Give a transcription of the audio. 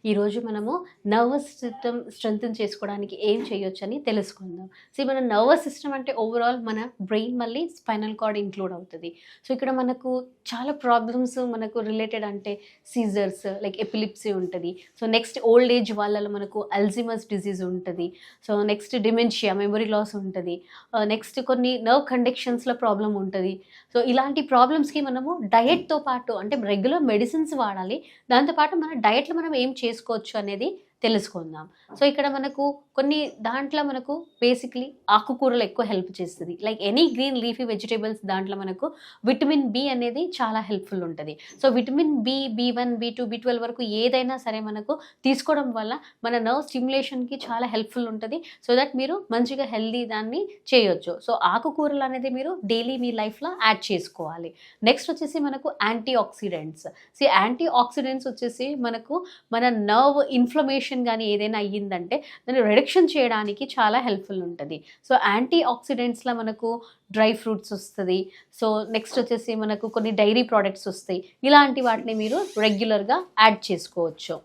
ఈరోజు మనము nervous system strengthen చేసుకోవడానికి ఏం చేయొచ్చని తెలుసుకుందాం. సో, మన నర్వస్ సిస్టమ్ అంటే ఓవరాల్ మన బ్రెయిన్ మళ్ళీ స్పైనల్ కార్డ్ ఇంక్లూడ్ అవుతది. సో, ఇక్కడ మనకు చాలా ప్రాబ్లమ్స్ మనకు రిలేటెడ్ అంటే సీజర్స్ లైక్ ఎపిలిప్సీ ఉంటది. సో, నెక్స్ట్ ఓల్డ్ ఏజ్ వాళ్ళలో మనకు అల్జీమర్స్ డిసీజ్ ఉంటది. So, next dementia memory loss ఉంటది. నెక్స్ట్ కొన్ని నర్వ్ కండక్షన్స్‌లో ప్రాబ్లమ్ ఉంటది. సో, ఇలాంటి ప్రాబ్లమ్స్‌కి మనము డయట్‌తో పాటు అంటే రెగ్యులర్ మెడిసిన్స్ వాడాలి. దాంతో పాటు మన డయట్‌లో మనం ఏం చేసుకోవచ్చు అనేది తెలుసుకుందాం. సో, ఇక్కడ మనకు కొన్ని దాంట్లో మనకు బేసిక్‌లీ ఆకుకూరలు ఎక్కువ హెల్ప్ చేస్తది. Like any green leafy vegetables దాంట్లో మనకు విటమిన్ బి అనేది చాలా హెల్ప్‌ఫుల్ ఉంటది. సో, విటమిన్ బి, బి1, బి2, బి12 వరకు ఏదైనా సరే మనకు తీసుకోవడం వల్ల మన నర్వ్ స్టిమ్యులేషన్‌కి చాలా హెల్ప్‌ఫుల్ ఉంటది. సో దట్ మీరు మంచిగా హెల్తీ దాన్ని చేయొచ్చు. సో, ఆకుకూరలు అనేది మీరు డైలీ మీ లైఫ్‌లో యాడ్ చేసుకోవాలి. నెక్స్ట్ వచ్చేసి మనకు యాంటీ ఆక్సిడెంట్స్. యాంటీ ఆక్సిడెంట్స్ వచ్చేసి మనకు మన నర్వ్ ఇన్‌ఫ్లమేషన్ గాని ఏదైనా అయ్యిందంటే దాన్ని రిడక్షన్ చేయడానికి చాలా హెల్ప్‌ఫుల్ ఉంటది. సో, యాంటీ ఆక్సిడెంట్స్‌లో మనకు డ్రై ఫ్రూట్స్ వస్తది. సో, నెక్స్ట్ వచ్చేసి మనకు కొన్ని డైరీ ప్రొడక్ట్స్ వస్తాయి. ఇలాంటి వాటిని మీరు రెగ్యులర్‌గా యాడ్ చేసుకోవచ్చు.